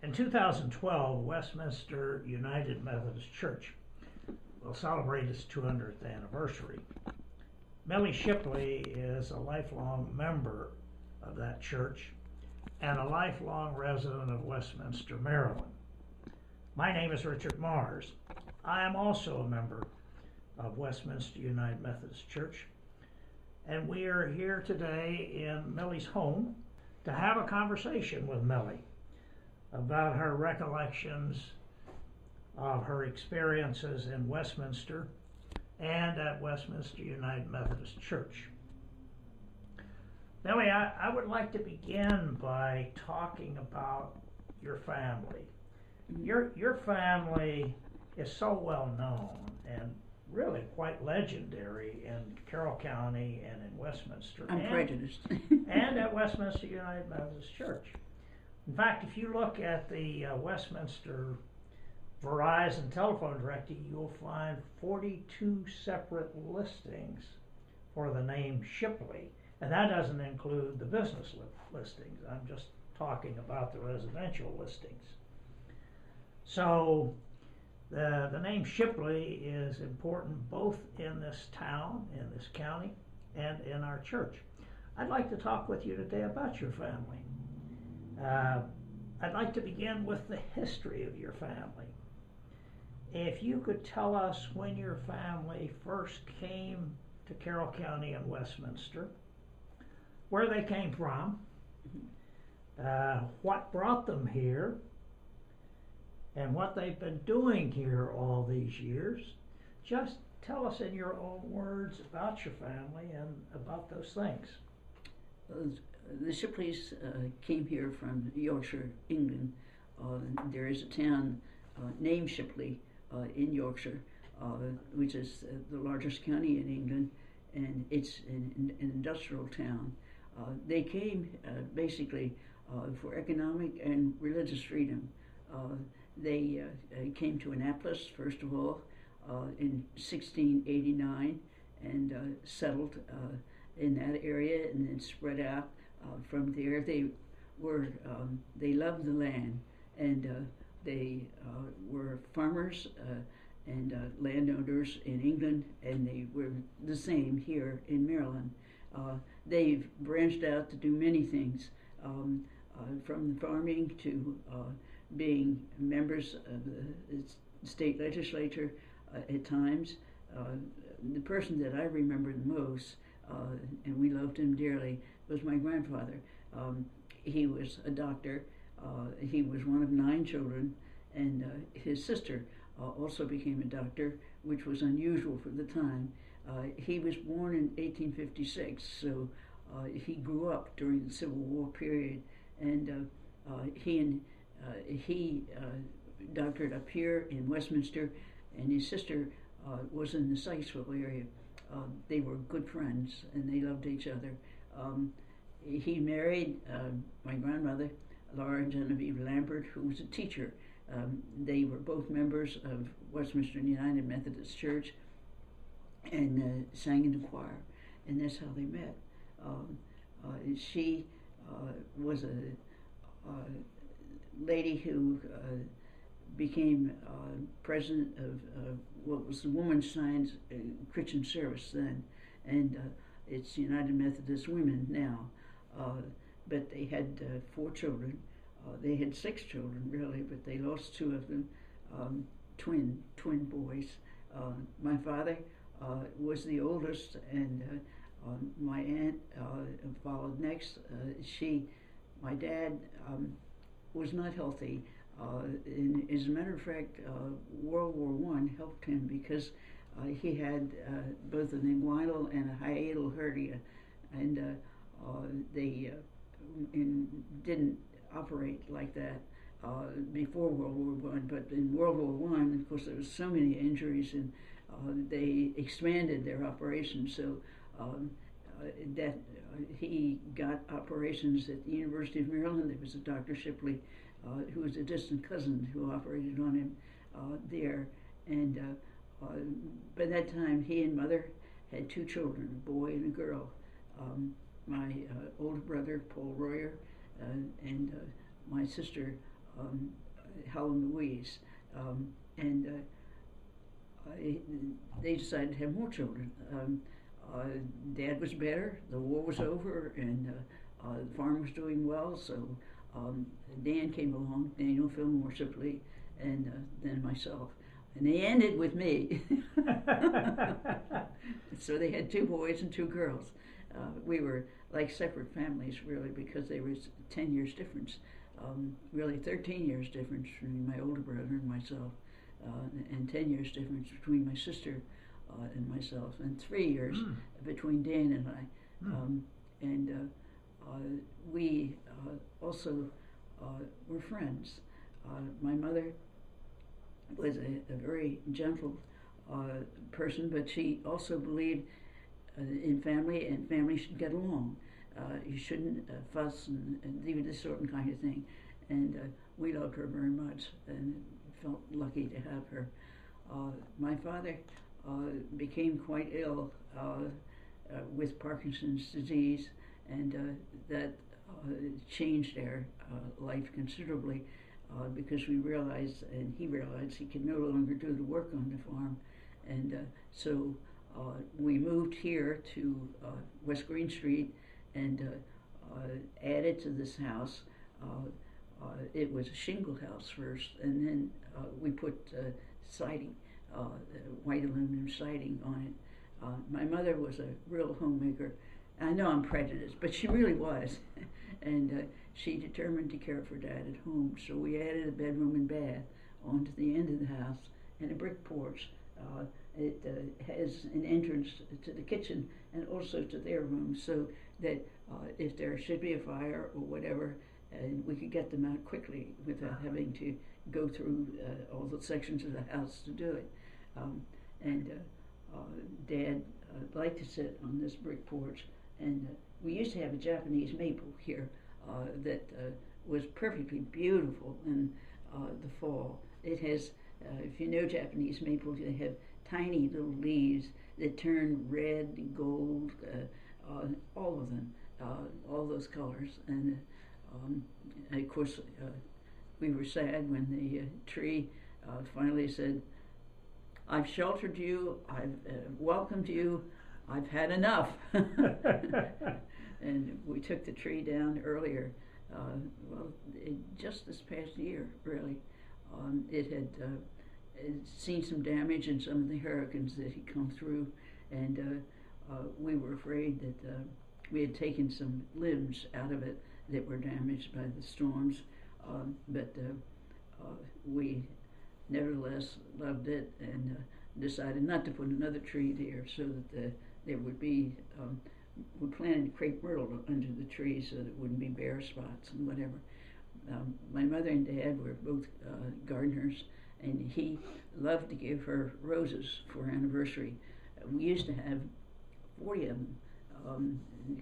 In 2012, Westminster United Methodist Church will celebrate its 200th anniversary. Mildred Shipley is a lifelong member of that church and a lifelong resident of Westminster, Maryland. My name is Richard Mars. I am also a member of Westminster United Methodist Church, and we are here today in Millie's home to have a conversation with Millie about her recollections of her experiences in Westminster and at Westminster United Methodist Church. Millie, I would like to begin by talking about your family. Your family is so well known and really quite legendary in Carroll County and in Westminster. I'm prejudiced. And at Westminster United Methodist Church. In fact, if you look at the Westminster Verizon telephone directory, you'll find 42 separate listings for the name Shipley. And that doesn't include the business listings. I'm just talking about the residential listings. So the name Shipley is important both in this town, in this county, and in our church. I'd like to talk with you today about your family. I'd like to begin with the history of your family. If you could tell us when your family first came to Carroll County and Westminster, where they came from, what brought them here, and what they've been doing here all these years. Just tell us in your own words about your family and about those things. The Shipleys came here from Yorkshire, England. There is a town named Shipley in Yorkshire, which is the largest county in England, and it's an industrial town. They came basically for economic and religious freedom. They came to Annapolis, first of all, in 1689 and settled in that area and then spread out from there. They loved the land, and they were farmers and landowners in England, and they were the same here in Maryland. They've branched out to do many things, from farming to being members of the state legislature at times. The person that I remember the most, and we loved him dearly, was my grandfather. He was a doctor. He was one of 9 children, and his sister also became a doctor, which was unusual for the time. He was born in 1856, so he grew up during the Civil War period, and he doctored up here in Westminster, and his sister was in the Sykesville area. They were good friends, and they loved each other. He married my grandmother, Laura Genevieve Lambert, who was a teacher. They were both members of Westminster United Methodist Church and sang in the choir, and that's how they met. She was a lady who became president of what was the Women's Science Christian Service then, and it's United Methodist Women now. But they had 4 children. They had 6 children really, but they lost 2 of them, twin boys. My father was the oldest, and my aunt followed next. My dad was not healthy. And as a matter of fact, World War I helped him because he had both an inguinal and a hiatal hernia, and they didn't operate like that before World War I. But in World War I, of course, there was so many injuries, and they expanded their operations. So that he got operations at the University of Maryland. There was a Dr. Shipley, who was a distant cousin, who operated on him there. And by that time, he and mother had 2 children, a boy and a girl. My older brother, Paul Royer, and my sister, Helen Louise, and they decided to have more children. Dad was better, the war was over, and the farm was doing well, so Dan came along, Daniel Fillmore Shipley, and then myself. And they ended with me. So they had 2 boys and 2 girls. We were like separate families, really, because there was 10 years difference. Really 13 years difference between my older brother and myself, and 10 years difference between my sister and myself, and 3 years between Dan and I. We also were friends. My mother was a very gentle person, but she also believed in family, and family should get along. You shouldn't fuss and do this sort of kind of thing. And we loved her very much and felt lucky to have her. My father became quite ill with Parkinson's disease, and that changed our life considerably because we realized, and he realized, he could no longer do the work on the farm. And so we moved here to West Green Street and added to this house. It was a shingle house first, and then we put siding, white aluminum siding on it. My mother was a real homemaker. I know I'm prejudiced, but she really was. And she determined to care for Dad at home, so we added a bedroom and bath onto the end of the house and a brick porch. It has an entrance to the kitchen and also to their room, so that if there should be a fire or whatever, we could get them out quickly without having to go through all the sections of the house to do it. Dad liked to sit on this brick porch, and we used to have a Japanese maple here that was perfectly beautiful in the fall. It has, if you know Japanese maples, they have tiny little leaves that turn red and gold, all of them, all those colors. And of course, we were sad when the tree finally said, "I've sheltered you, I've welcomed you, I've had enough." And we took the tree down earlier, just this past year, really. It had seen some damage in some of the hurricanes that had come through, and we were afraid that we had taken some limbs out of it that were damaged by the storms, but we nevertheless loved it and decided not to put another tree there, so that there would be, we planted crepe myrtle under the tree so that it wouldn't be bare spots and whatever. My mother and Dad were both gardeners, and he loved to give her roses for her anniversary. We used to have 40 of them.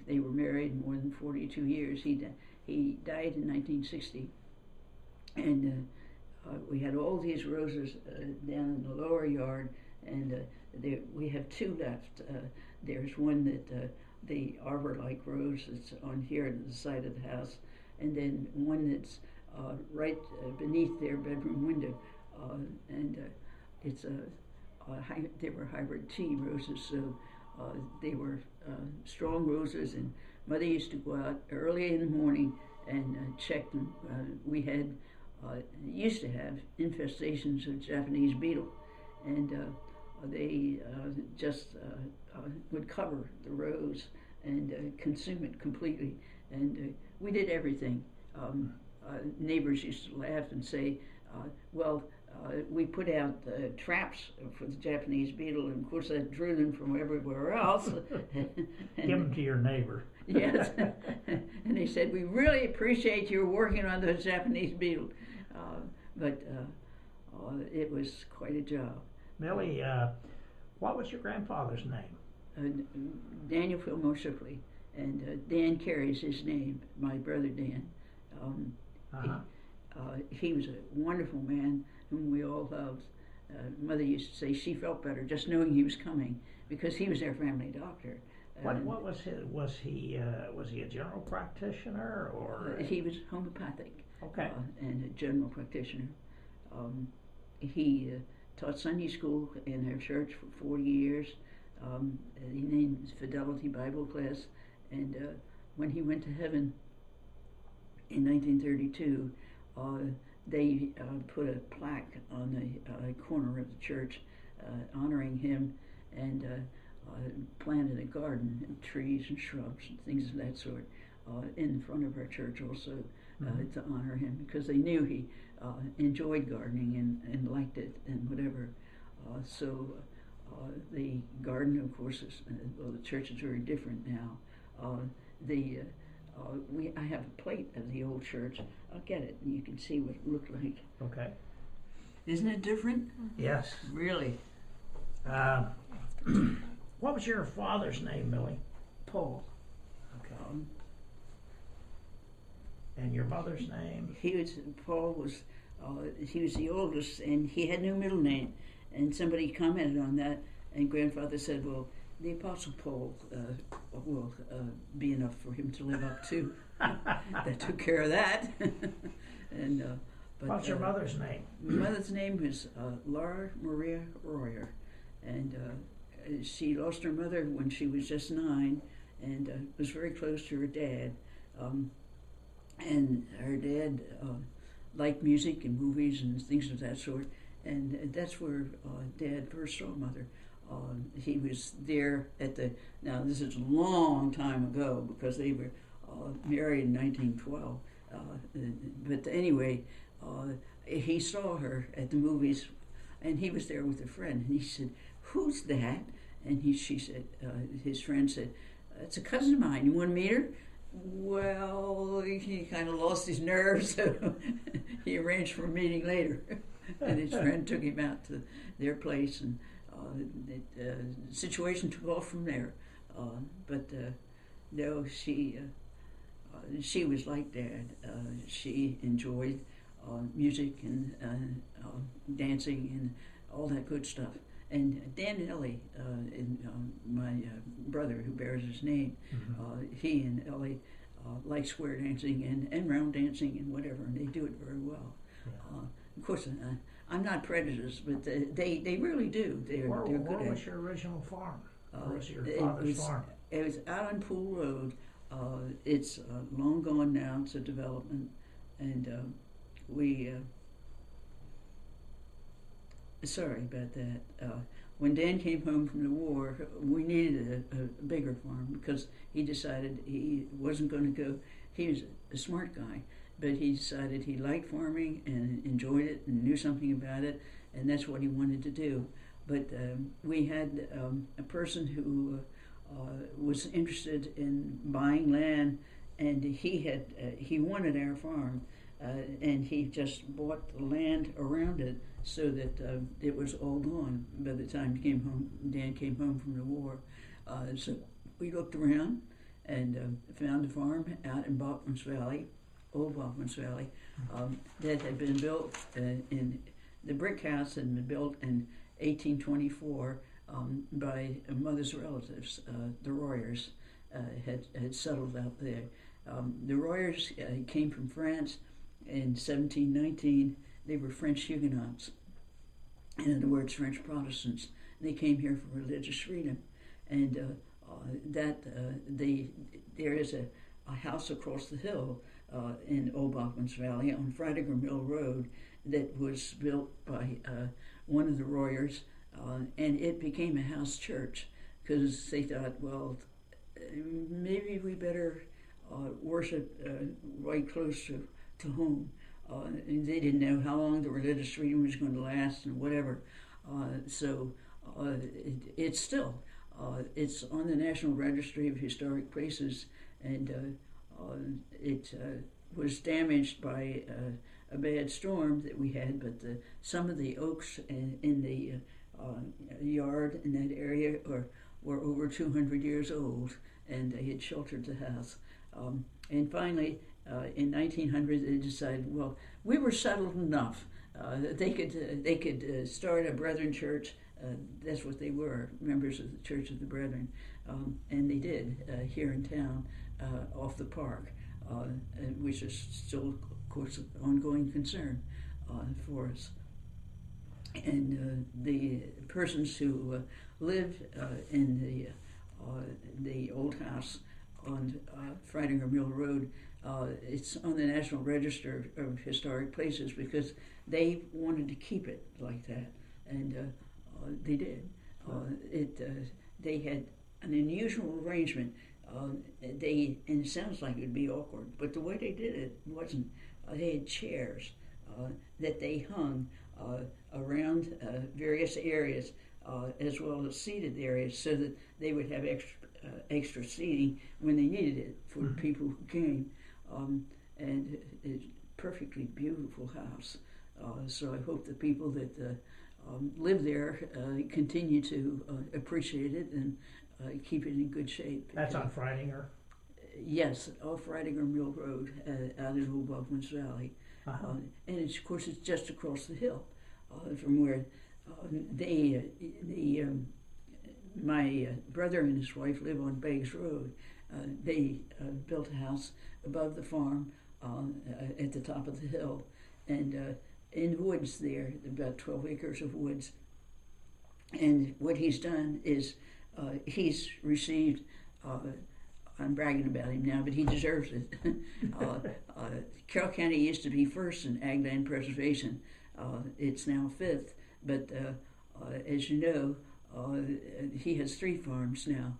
They were married more than 42 years. He died in 1960, and we had all these roses down in the lower yard, and we have 2 left. There's one that the arbor-like rose that's on here at the side of the house, and then one that's right beneath their bedroom window, and it's they were hybrid tea roses, so they were strong roses, and Mother used to go out early in the morning and check them. We had used to have infestations of Japanese beetle, and they just would cover the rose and consume it completely. And we did everything. Neighbors used to laugh and say, we put out traps for the Japanese beetle, and of course that drew them from everywhere else. Give them to your neighbor. Yes, and they said, "We really appreciate you working on those Japanese beetle," but it was quite a job. Millie, what was your grandfather's name? Daniel Fillmore Shipley, and Dan carries his name, my brother Dan. He was a wonderful man whom we all loved. Mother used to say she felt better just knowing he was coming, because he was their family doctor. What was his? Was he a general practitioner, or he was homeopathic? Okay. And a general practitioner. He taught Sunday school in our church for 40 years. He named Fidelity Bible class, and when he went to heaven in 1932, they put a plaque on the corner of the church honoring him, and planted a garden and trees and shrubs and things of that sort in front of our church also to honor him, because they knew he enjoyed gardening and liked it and whatever. So the garden, of course, is, well, the church is very different now. I have a plate of the old church. I'll get it, and you can see what it looked like. Okay. Isn't it different? Yes. Really? What was your father's name, Millie? Paul. Okay. And your mother's name? Paul was he was the oldest, and he had no middle name. And somebody commented on that, and Grandfather said, "Well, the Apostle Paul will be enough for him to live up to." That took care of that. And but, what's your mother's name? My mother's name was Laura Maria Royer, and she lost her mother when she was just 9, and was very close to her dad. And her dad liked music and movies and things of that sort, and that's where Dad first saw Mother. He was there now this is a long time ago, because they were married in 1912. But anyway, he saw her at the movies, and he was there with a friend, and he said, "Who's that?" And she said, his friend said, "It's a cousin of mine. You want to meet her?" Well, he kind of lost his nerve, so he arranged for a meeting later. And his friend took him out to their place, and the situation took off from there. But no, she was like Dad. She enjoyed music and dancing and all that good stuff. And Dan Ellie, my brother who bears his name, he and Ellie like square dancing and round dancing and whatever, and they do it very well. Yeah. Of course, I'm not prejudiced, but they really do. They're good at it. Where was your original farm? Where was your father's farm? It was out on Pool Road. It's long gone now. It's a development, and we... Sorry about that. When Dan came home from the war, we needed a bigger farm, because he decided he wasn't going to go. He was a smart guy, but he decided he liked farming and enjoyed it and knew something about it, and that's what he wanted to do. But we had a person who was interested in buying land, and he wanted our farm, and he just bought the land around it, so that it was all gone by the time Dan came home from the war. So we looked around and found a farm out in Bachman's Valley, old Bachman's Valley, that had been built the brick house had been built in 1824 by Mother's relatives. The Royers had settled out there. The Royers came from France in 1719. They were French Huguenots, and in other words, French Protestants. They came here for religious freedom, and there is a house across the hill in Old Bachman's Valley on Fradiger Mill Road that was built by one of the Royers, and it became a house church, because they thought, well, maybe we better worship right close to home. And they didn't know how long the religious freedom was going to last and whatever. So it's still, it's on the National Registry of Historic Places, and it was damaged by a bad storm that we had, but some of the oaks in the yard in that area were over 200 years old, and they had sheltered the house. And finally, in 1900, they decided, well, we were settled enough. They could start a Brethren church. That's what they were, members of the Church of the Brethren, and they did here in town, off the park. which is still, of course, an ongoing concern for us. And the persons who live in the old house on Fridinger Mill Road, it's on the National Register of Historic Places because they wanted to keep it like that, and they did. They had an unusual arrangement. And it sounds like it would be awkward, but the way they did it wasn't. They had chairs that they hung around various areas, as well as seated areas, so that they would have extra seating when they needed it for the people who came. And it's a perfectly beautiful house. So I hope the people that live there continue to appreciate it and keep it in good shape. That's on Fridinger? Yes, off Fridinger Mill Road, out in Old Buckman's Valley. And of course, it's just across the hill from where my brother and his wife live on Beggs Road. They built a house above the farm at the top of the hill, and in woods there, about 12 acres of woods. And what he's done is he's received, I'm bragging about him now, but he deserves it. Carroll County used to be first in ag land preservation. It's now fifth, but as you know, he has 3 farms now.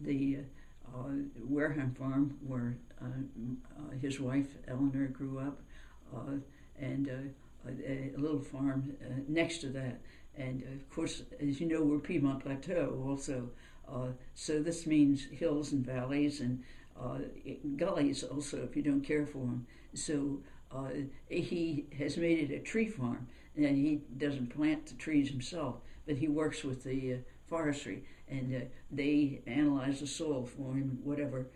The Wareham farm, where his wife Eleanor grew up, and a little farm next to that. And of course, as you know, we're Piedmont Plateau also. So this means hills and valleys and gullies also, if you don't care for them. So he has made it a tree farm, and he doesn't plant the trees himself, but he works with the forestry, and they analyze the soil for him, whatever,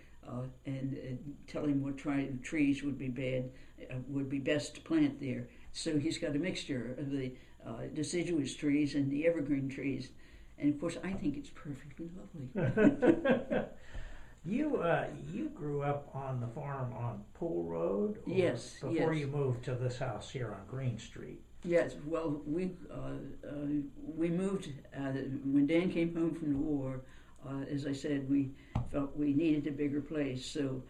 and tell him what trees would be best to plant there. So he's got a mixture of the deciduous trees and the evergreen trees, and of course I think it's perfectly lovely. You grew up on the farm on Pool Road? Yes. Before you moved to this house here on Green Street? Yes. Well, we moved when Dan came home from the war. As I said, we felt we needed a bigger place, so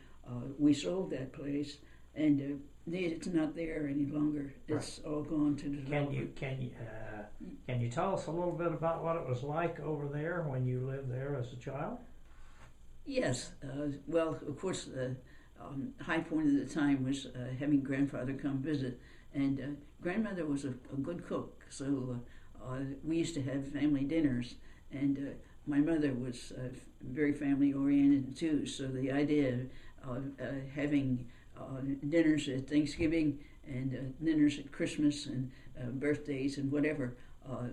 we sold that place, and it's not there any longer. It's all gone to development. Can you tell us a little bit about what it was like over there when you lived there as a child? Yes. Well, of course, the high point of the time was having grandfather come visit, and grandmother was a good cook, so we used to have family dinners, and my mother was very family oriented too, so the idea of having dinners at Thanksgiving and dinners at Christmas and birthdays and whatever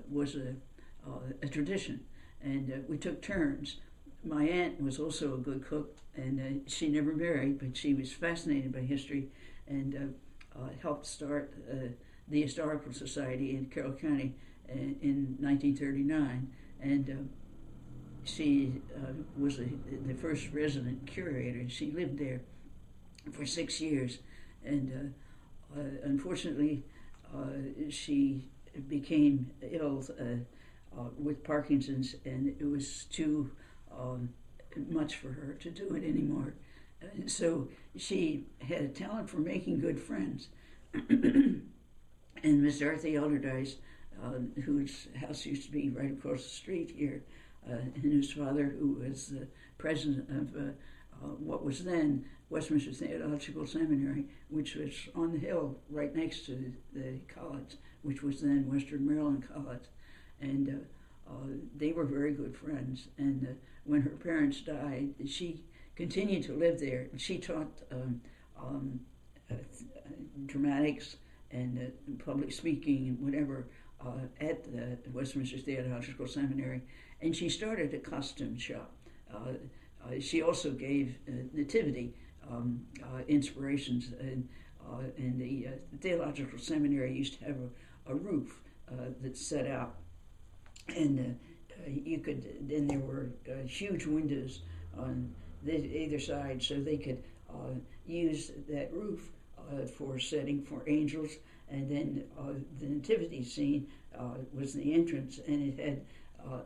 was a tradition, and we took turns. My aunt was also a good cook, and she never married, but she was fascinated by history and helped start the Historical Society in Carroll County in 1939, and she was the first resident curator. She lived there for 6 years, and unfortunately she became ill with Parkinson's, and it was too much for her to do it anymore. So she had a talent for making good friends. And Miss Dorothy Elderdice, whose house used to be right across the street here, and whose father, who was the president of what was then Westminster Theological Seminary, which was on the hill right next to the college, which was then Western Maryland College. And they were very good friends. And when her parents died, she continued to live there. She taught dramatics and public speaking and whatever at the Westminster Theological Seminary. And she started a costume shop. She also gave nativity inspirations, and the Theological Seminary used to have a roof that set out, and then there were huge windows on either side, so they could used that roof for setting for angels, and then the nativity scene was the entrance, and it had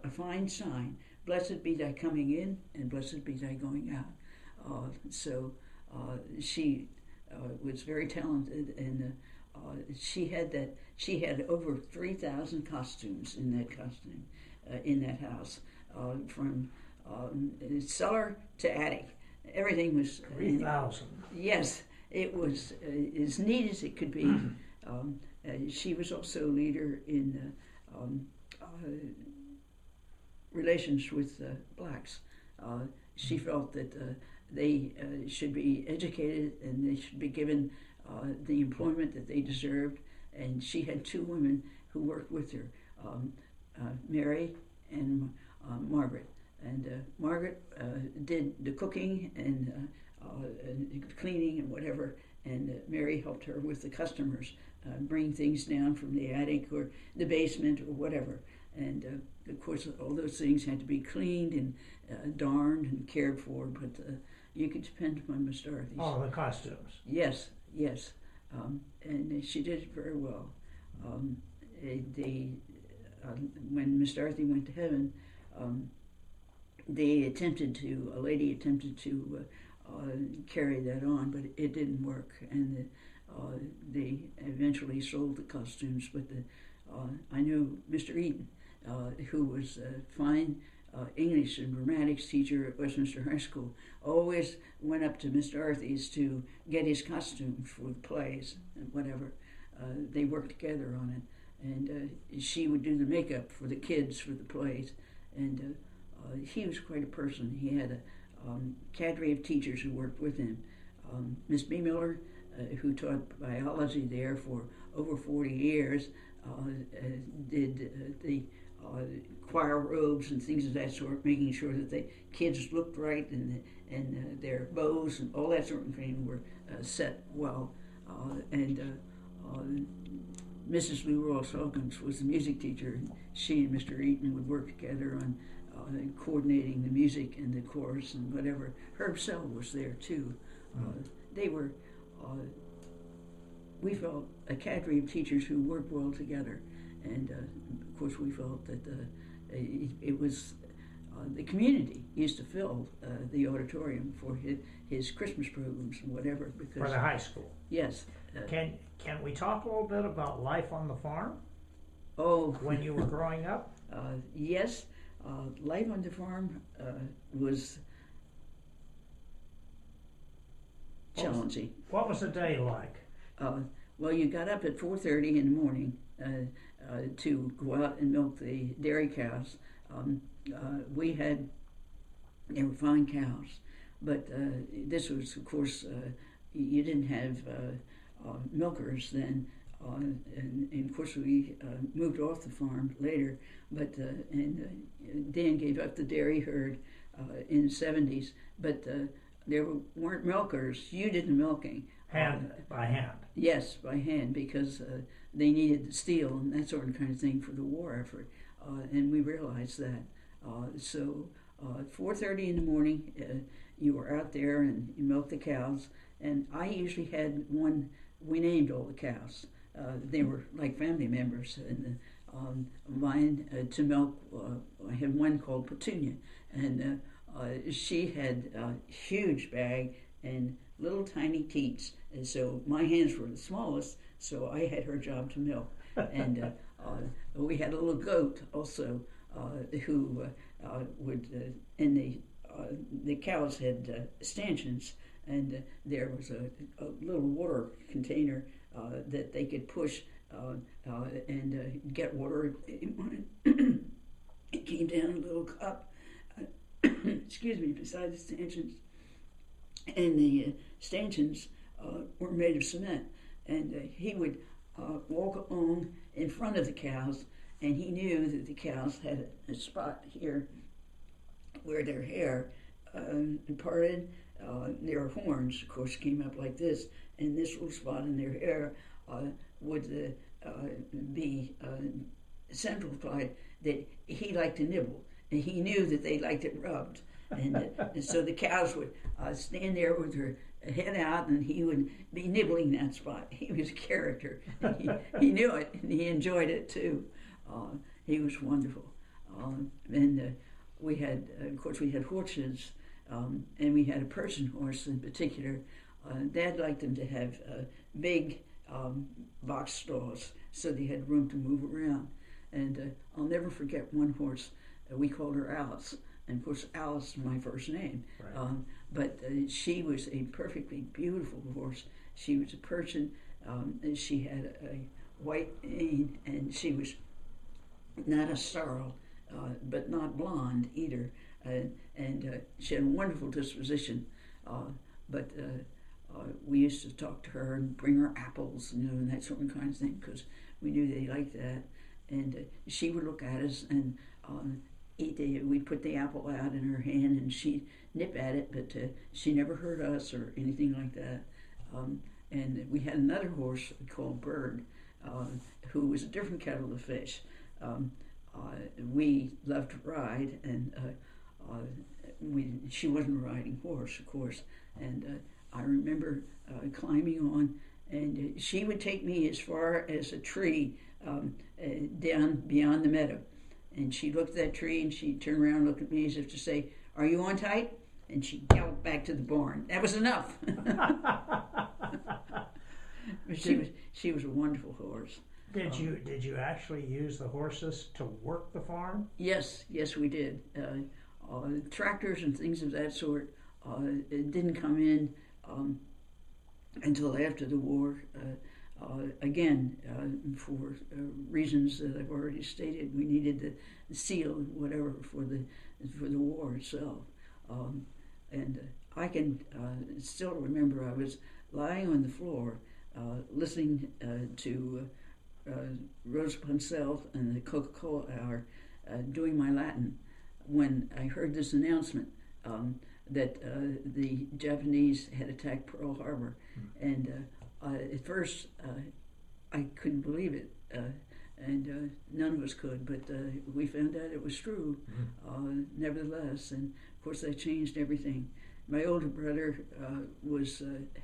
a fine sign, "Blessed be thy coming in, and blessed be thy going out." So she was very talented, and she had over 3,000 costumes in that house, from cellar to attic. Everything was 3,000. Yes, it was as neat as it could be. She was also a leader in relations with blacks. She felt that they should be educated and they should be given the employment that they deserved. And she had two women who worked with her, Mary and Margaret. And Margaret did the cooking and cleaning and whatever, and Mary helped her with the customers, bring things down from the attic or the basement or whatever. And of course, all those things had to be cleaned and darned and cared for, but you could depend upon Miss Dorothy. Oh, the costumes. Yes, yes. And she did it very well. When Miss Dorothy went to heaven, a lady attempted to carry that on, but it didn't work, and they eventually sold the costumes. But I know Mr. Eaton, who was a fine English and dramatics teacher at Westminster High School, always went up to Miss Dorothy's to get his costume for the plays and whatever. They worked together on it, and she would do the makeup for the kids for the plays, and he was quite a person. He had a cadre of teachers who worked with him. Miss B. Miller, who taught biology there for over 40 years, did the choir robes and things of that sort, making sure that the kids looked right and their bows and all that sort of thing were set well. And Mrs. Lou Ross Hawkins was the music teacher, and she and Mr. Eaton would work together on coordinating the music and the chorus and whatever. Herb Sell was there too. They were, we felt, a cadre of teachers who worked well together, and of course we felt that it was the community used to fill the auditorium for his Christmas programs and whatever. Because for the high school. Yes. Can we talk a little bit about life on the farm? Oh, when you were growing up? Yes. Life on the farm was challenging. What was the day like? Well, you got up at 4:30 in the morning to go out and milk the dairy cows. They were fine cows, but this was, of course, you didn't have milkers then. And of course we moved off the farm later, but Dan gave up the dairy herd in the 70s, but there weren't milkers. You did the milking. By hand? Yes, by hand, because they needed the steel and that sort of kind of thing for the war effort, and we realized that. So 4:30 in the morning, you were out there and you milked the cows, and I usually had one. We named all the cows. They were like family members, and mine to milk. I had one called Petunia, and she had a huge bag and little tiny teats, and so my hands were the smallest. So I had her job to milk, and we had a little goat also who would, and the cows had stanchions, and there was a little water container that they could push and get water. It came down in a little cup, excuse me, beside the stanchions. And the stanchions were made of cement. And he would walk along in front of the cows, and he knew that the cows had a spot here where their hair parted. Their horns, of course, came up like this, and this little spot in their hair would be exemplified that he liked to nibble, and he knew that they liked it rubbed. And so the cows would stand there with their head out, and he would be nibbling that spot. He was a character. He knew it, and he enjoyed it too. He was wonderful. And we had, of course, we had horses, and we had a Persian horse in particular. Dad liked them to have big box stalls so they had room to move around. And I'll never forget one horse. We called her Alice. And of course, Alice is my first name. Right. But she was a perfectly beautiful horse. She was a Persian. And she had a white mane, and she was not a sorrel, but not blonde either. And she had a wonderful disposition. But we used to talk to her and bring her apples, and that sort of kind of thing, because we knew they liked that. And she would look at us and we'd put the apple out in her hand, and she'd nip at it, but she never hurt us or anything like that. And we had another horse called Bird, who was a different kettle of fish. We loved to ride, and she wasn't a riding horse, of course. And I remember climbing on, and she would take me as far as a tree down beyond the meadow. And she looked at that tree, and she'd turn around and look at me as if to say, "Are you on tight?" And she'd gallop back to the barn. That was enough. She was a wonderful horse. Did you actually use the horses to work the farm? Yes, we did. Tractors and things of that sort it didn't come in until after the war. Again, for reasons that I've already stated, we needed the seal and whatever for the war itself. And I can still remember I was lying on the floor listening to Rose Poncell and the Coca-Cola Hour doing my Latin when I heard this announcement that the Japanese had attacked Pearl Harbor. And at first, I couldn't believe it, and none of us could, but we found out it was true, nevertheless, and of course that changed everything. My older brother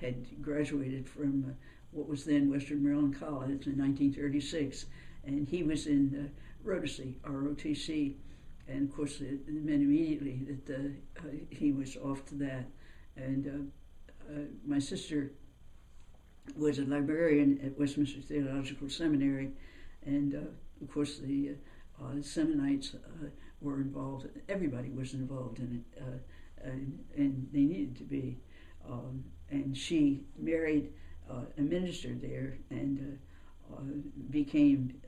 had graduated from what was then Western Maryland College in 1936, and he was in ROTC, ROTC, and of course it meant immediately that he was off to that. And my sister was a librarian at Westminster Theological Seminary, and of course the Seminites were involved. Everybody was involved in it, and they needed to be. And she married a minister there, and became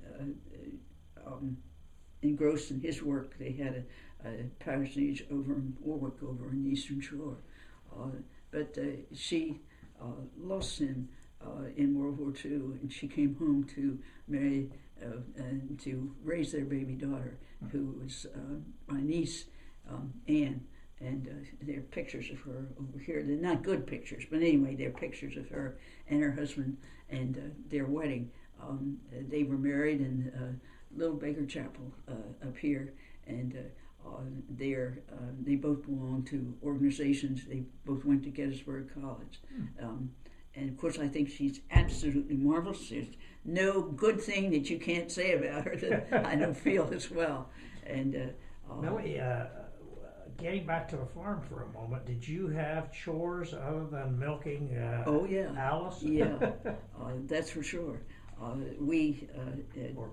engrossed in his work. They had a parsonage over in Warwick, over in the Eastern Shore. But she lost him in World War II, and she came home to marry and to raise their baby daughter, who was my niece, Anne. And there are pictures of her over here. They're not good pictures, but anyway, they're pictures of her and her husband and their wedding. They were married in Little Baker Chapel up here, and they both belonged to organizations. They both went to Gettysburg College. And of course, I think she's absolutely marvelous. There's no good thing that you can't say about her that I don't feel as well. And Millie, getting back to the farm for a moment, did you have chores other than milking Alice? Yeah, that's for sure.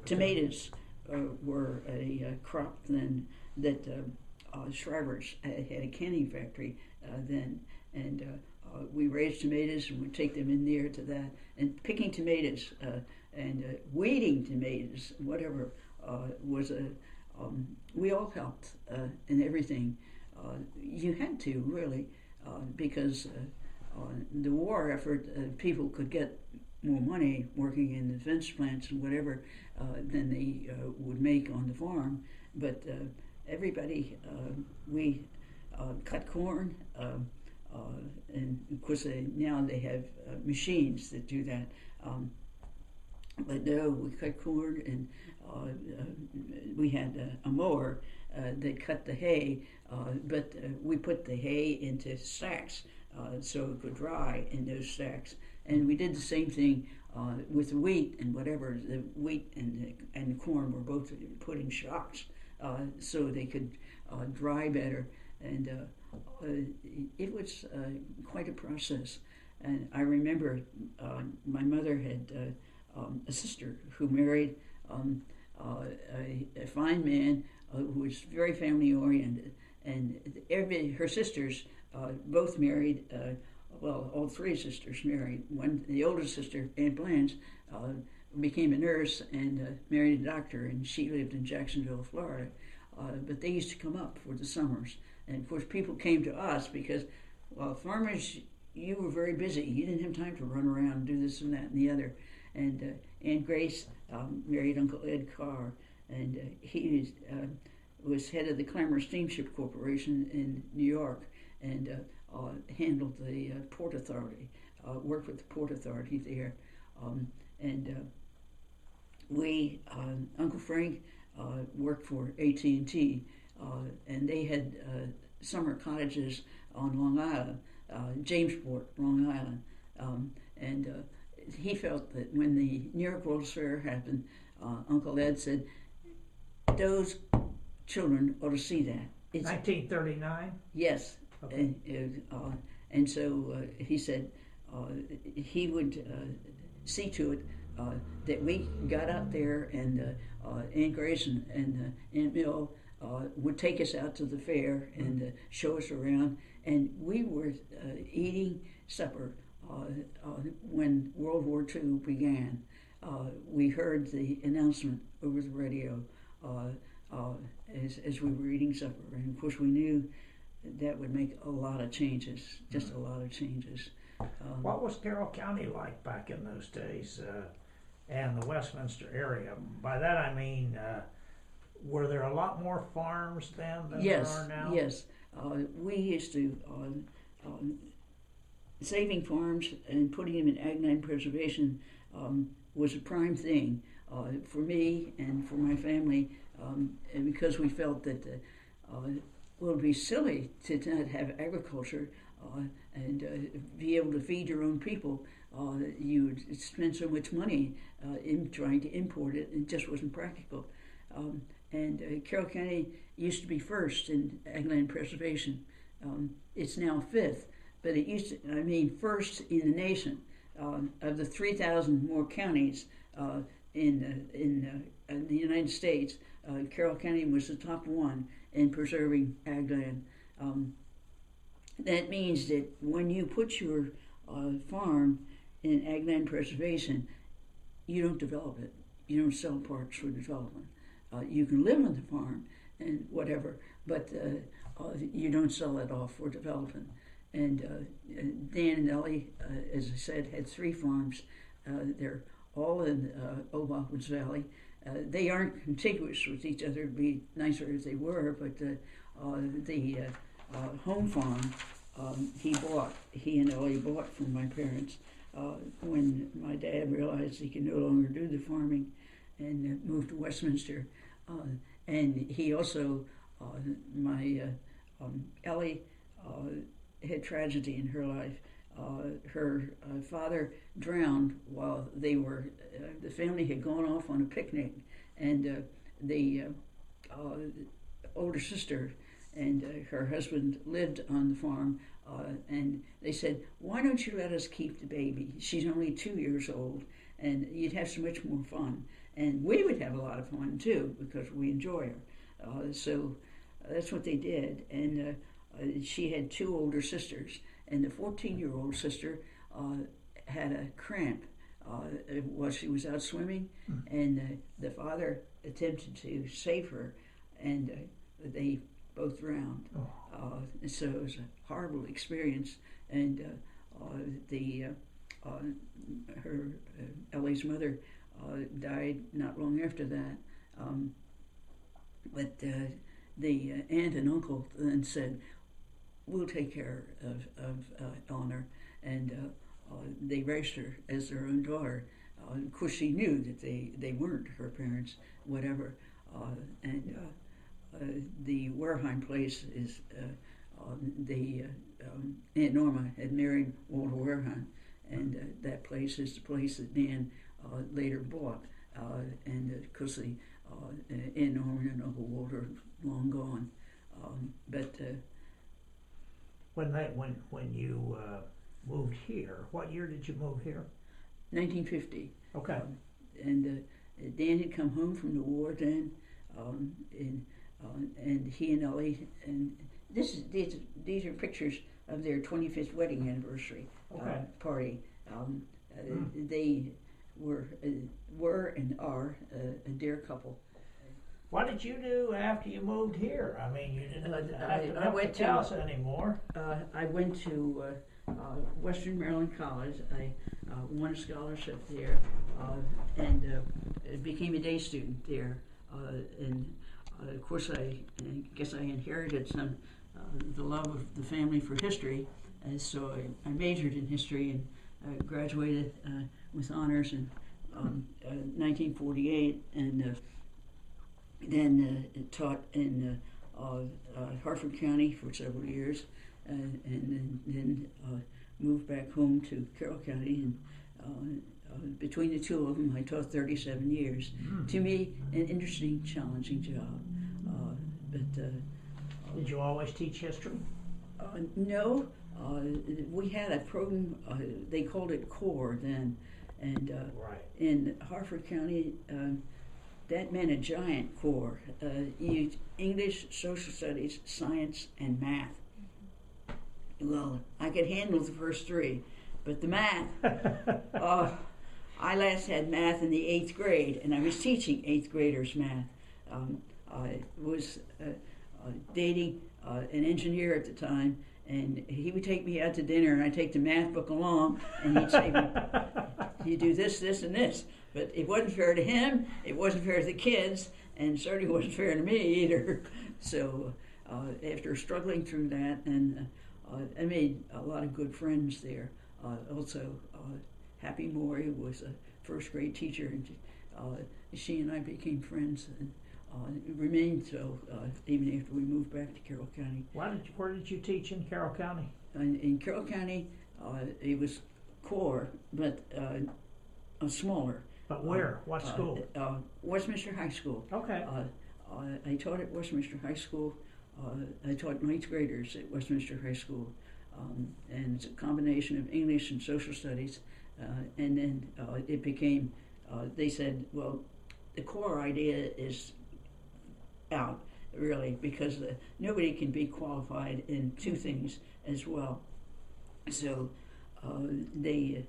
Tomatoes were a crop then that Shriver's had a canning factory then, and we raised tomatoes and would take them in there to that, and picking tomatoes and weeding tomatoes, whatever, we all helped in everything. You had to, really, because the war effort, people could get more money working in the defense plants and whatever than they would make on the farm. But everybody, we cut corn, and of course now they have machines that do that. But no, we cut corn, and we had a mower that cut the hay, but we put the hay into sacks so it could dry in those stacks. And we did the same thing with the wheat and whatever. The wheat and the corn were both put in shocks so they could dry better. And it was quite a process. And I remember my mother had a sister who married a fine man who was very family oriented, and her sisters both married. Well, all three sisters married. The oldest sister, Aunt Blanche, became a nurse and married a doctor, and she lived in Jacksonville, Florida. But they used to come up for the summers, and of course, people came to us because, well, farmers, you were very busy. You didn't have time to run around and do this and that and the other. And Aunt Grace married Uncle Ed Carr, and he was head of the Clamor Steamship Corporation in New York, and handled the Port Authority, worked with the Port Authority there. We, Uncle Frank, worked for AT&T, and they had summer cottages on Long Island, Jamesport, Long Island. He felt that when the New York World's Fair happened, Uncle Ed said, those children ought to see that. It's 1939? Yes. Okay. And so he said he would see to it that we got out there, and Aunt Grace and Aunt Mill would take us out to the fair and show us around. And we were eating supper when World War II began. We heard the announcement over the radio as we were eating supper. And of course we knew that would make a lot of changes, just a lot of changes. What was Carroll County like back in those days, and the Westminster area? By that I mean, were there a lot more farms then than there are now? Yes, we used to, saving farms and putting them in ag-land preservation was a prime thing for me and for my family, and because we felt that well, it would be silly to not have agriculture and be able to feed your own people. You would spend so much money in trying to import it, it just wasn't practical. Carroll County used to be first in ag-land preservation. It's now fifth, but it used to, first in the nation. Of the 3,000 more counties in the United States, Carroll County was the top one in preserving ag land. That means that when you put your farm in ag land preservation, you don't develop it. You don't sell parts for development. You can live on the farm and whatever, but you don't sell it off for development. And Dan and Ellie, as I said, had 3 farms. They're all in Old Woods Valley. They aren't contiguous with each other. It'd be nicer if they were, but the home farm he and Ellie bought from my parents when my dad realized he could no longer do the farming and moved to Westminster. And he also, Ellie had tragedy in her life. Her father drowned while they were, the family had gone off on a picnic, and the older sister and her husband lived on the farm, and they said, why don't you let us keep the baby? She's only 2 years old, and you'd have so much more fun. And we would have a lot of fun too, because we enjoy her. So that's what they did. And she had 2 older sisters, and the 14-year-old sister had a cramp while she was out swimming, and the father attempted to save her, and they both drowned. So it was a horrible experience, and Ellie's mother died not long after that. But the aunt and uncle then said, we'll take care of Eleanor, and they raised her as their own daughter. Of course, she knew that they weren't her parents, whatever. The Wareheim place is, they Aunt Norma had married Walter Warehan, and that place is the place that Dan later bought. And of course, Aunt Norma and Uncle Walter long gone. But when you moved here, what year did you move here? 1950. Okay. And Dan had come home from the war then, and he and Ellie, and these are pictures of their 25th wedding anniversary party. They were and are a dear couple. What did you do after you moved here? I mean, you didn't have to I went to house anymore. I went to Western Maryland College. I won a scholarship there, and became a day student there. And of course, I guess I inherited some the love of the family for history, and so I majored in history and graduated with honors in 1948, and then taught in Harford County for several years, and then moved back home to Carroll County, and between the two of them I taught 37 years. To me, an interesting, challenging job. Did you always teach history? No, we had a program, they called it CORE then, and in Harford County, that meant a giant core. English, social studies, science, and math. Well, I could handle the first three, but the math, I last had math in the 8th grade, and I was teaching 8th graders math. I was dating an engineer at the time, and he would take me out to dinner, and I'd take the math book along, and he'd say, you do this, this, and this. But it wasn't fair to him, it wasn't fair to the kids, and certainly wasn't fair to me either. So after struggling through that, and I made a lot of good friends there. Also, Happy Maury was a first grade teacher, and she and I became friends, and remained so even after we moved back to Carroll County. Where did you teach in Carroll County? In Carroll County, it was core, but smaller. But where? What school? Westminster High School. Okay. I taught at Westminster High School. I taught 9th graders at Westminster High School, and it's a combination of English and social studies. And then it became, they said, well, the core idea is out, really, because nobody can be qualified in two things as well. So they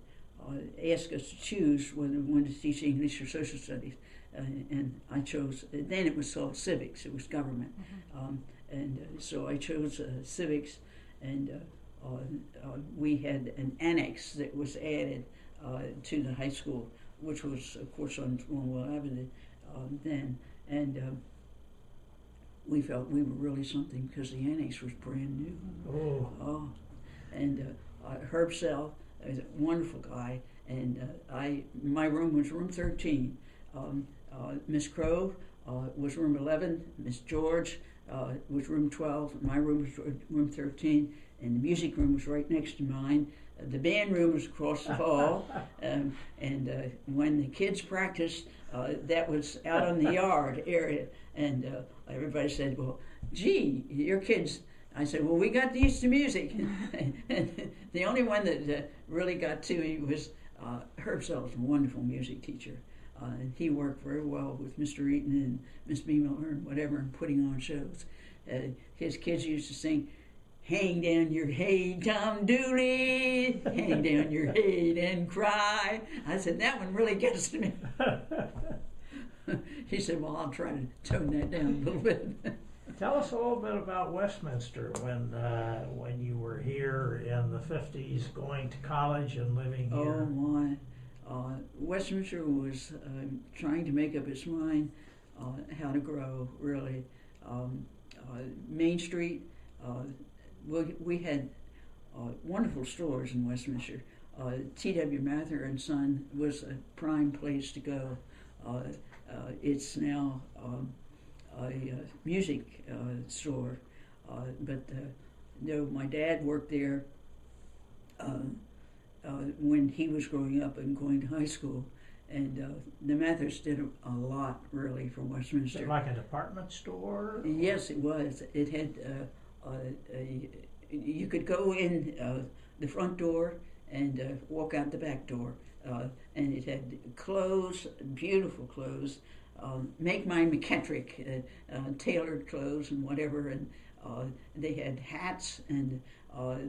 asked us to choose whether we wanted to teach English or social studies. And I chose, then it was called civics, it was government. And so I chose civics, and we had an annex that was added to the high school, which was, of course, on Longwell Avenue then. And we felt we were really something because the annex was brand new. And Herb Sell is a wonderful guy, and my room was room 13. Miss Crow was room 11. Miss George was room 12. My room was room 13, and the music room was right next to mine. The band room was across the hall, and when the kids practiced, that was out on the yard area, and everybody said, well, gee, your kids. I said, well, we got used to music. And the only one that really got to me was Herb Sell's a wonderful music teacher. And he worked very well with Mr. Eaton and Miss Beemiller and whatever, and putting on shows. His kids used to sing, hang down your head, Tom Dooley, hang down your head and cry. I said, that one really gets to me. He said, well, I'll try to tone that down a little bit. Tell us a little bit about Westminster when you were here in the 50s, going to college and living here. Oh, my. Westminster was trying to make up its mind how to grow, really. Main Street, we had wonderful stores in Westminster. T.W. Mather and Son was a prime place to go. It's now a music store, but No, my dad worked there when he was growing up and going to high school. And the Methodists did a lot, really, for Westminster. Is it like a department store? Yes, it was. It had you could go in the front door and walk out the back door, and it had clothes, beautiful clothes, make mine McKettrick, tailored clothes and whatever, and they had hats, and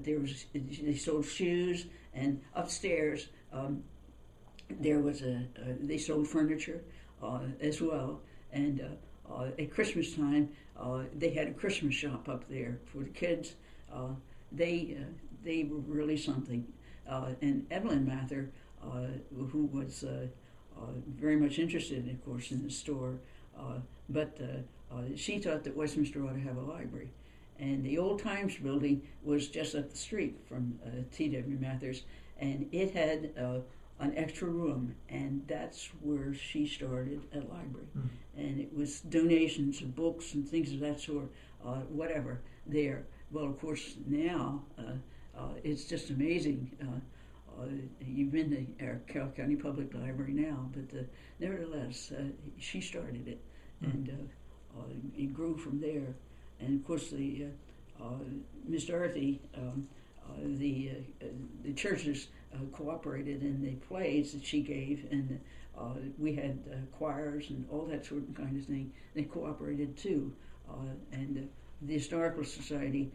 they sold shoes, and upstairs there was they sold furniture as well, and at Christmas time they had a Christmas shop up there for the kids. They were really something, and Evelyn Mather, who was very much interested, of course, in the store, but she thought that Westminster ought to have a library. And the Old Times building was just up the street from T.W. Mather's, and it had an extra room, and that's where she started a library. And it was donations of books and things of that sort, whatever, there. Well, of course, now it's just amazing. You've been to our Carroll County Public Library now, but nevertheless, she started it, and it grew from there. And of course, Miss Dorothy, the churches cooperated in the plays that she gave, and we had choirs and all that sort of kind of thing. They cooperated too, and the Historical Society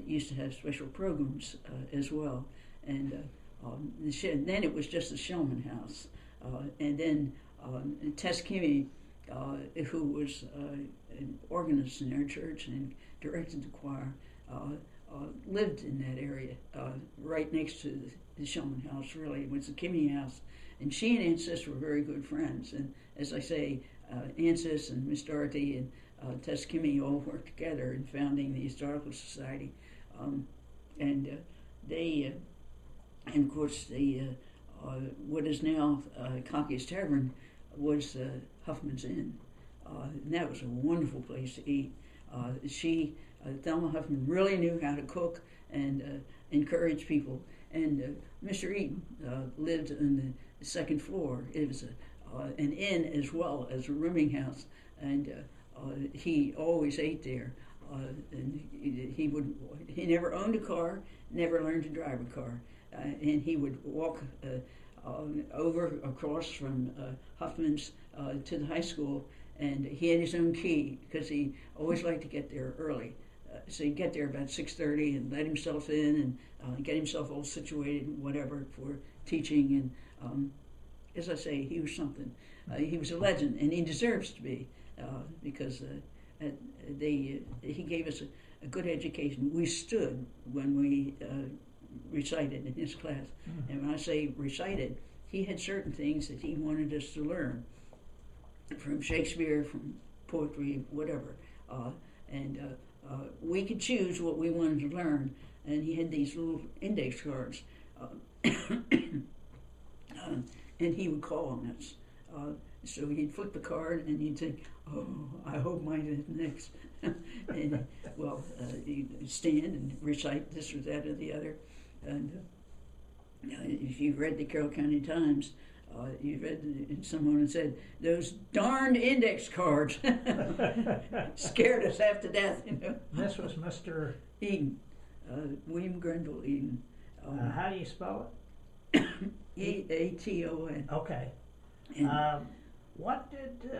used to have special programs as well. And then it was just the Shellman House, and then Tess Kimmy, who was an organist in our church and directed the choir, lived in that area, right next to the Shellman House. Really, it was the Kimmy House, and she and Aunt Sis were very good friends. And as I say, Aunt Sis and Miss Dorothy and Tess Kimmy all worked together in founding the Historical Society, and they, and of course, what is now Cocky's Tavern was Huffman's Inn. And that was a wonderful place to eat. Thelma Huffman really knew how to cook and encourage people. And Mr. Eaton lived on the second floor. It was an inn as well as a rooming house, and he always ate there. And he never owned a car, never learned to drive a car, and he would walk across from Huffman's to the high school, and he had his own key because he always liked to get there early. So he'd get there about 6:30 and let himself in and get himself all situated and whatever for teaching. And as I say, he was something. He was a legend, and he deserves to be because he gave us a good education. We stood when we recited in his class. And when I say recited, he had certain things that he wanted us to learn from Shakespeare, from poetry, whatever. And we could choose what we wanted to learn. And he had these little index cards. And he would call on us. So he'd flip the card and he'd think, oh, I hope mine is next. And, well, he'd stand and recite this or that or the other. And if you've read the Carroll County Times, you've read, and someone had said, those darned index cards scared us half to death, you know. This was Mr. Eden, William Grenville Eden. How do you spell it? E-A-T-O-N. Okay. And What did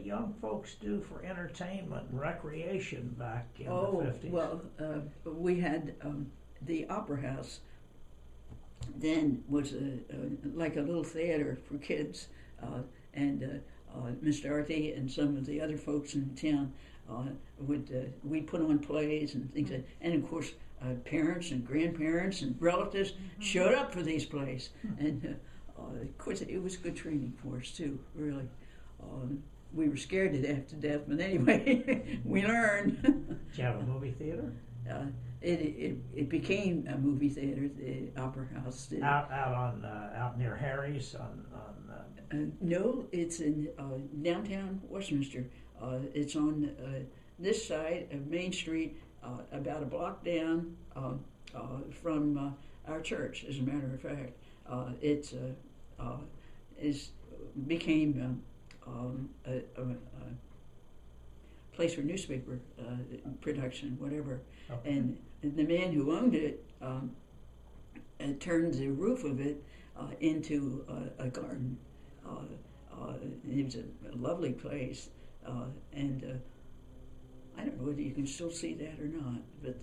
young folks do for entertainment and recreation back in the 50s? Well, we had the Opera House. Then was like a little theater for kids, and Miss Dorothy and some of the other folks in town we'd put on plays and things like that. And of course, parents and grandparents and relatives showed up for these plays, and of course it was good training for us too. Really, we were scared to death, but anyway, we learned. Did you have a movie theater? It became a movie theater, the Opera House did. Out near Harry's No, it's in downtown Westminster. It's on this side of Main Street about a block down from our church. As a matter of fact, it became a place for newspaper production, whatever. Okay. And the man who owned it turned the roof of it into a garden. It was a lovely place, and I don't know whether you can still see that or not, but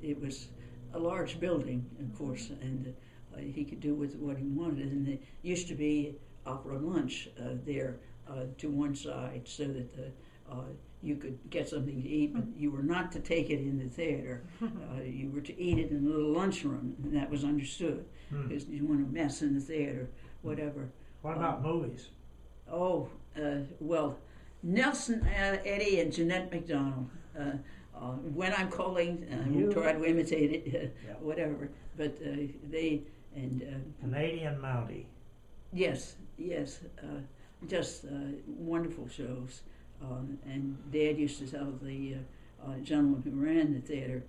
it was a large building, of course, and he could do with what he wanted. And there used to be opera lunch there to one side, so that you could get something to eat, but you were not to take it in the theater. You were to eat it in a little lunchroom, and that was understood, because you want to mess in the theater, whatever. What about movies? Oh, well, Nelson Eddy and Jeanette MacDonald. When I'm calling, we'll try to imitate it, Yeah. whatever. But they and Canadian Mountie. yes, just wonderful shows. And Dad used to tell the gentleman who ran the theater,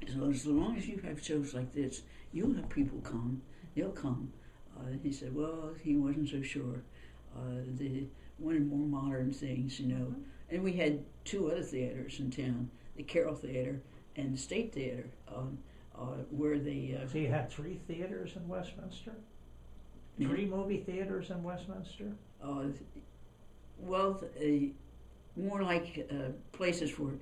as long as you have shows like this, you'll have people come. They'll come. He said, well, he wasn't so sure. They wanted more modern things, you know. And we had two other theaters in town, the Carroll Theater and the State Theater, where they... So you had 3 theaters in Westminster? 3 movie theaters in Westminster? Well, more like places for...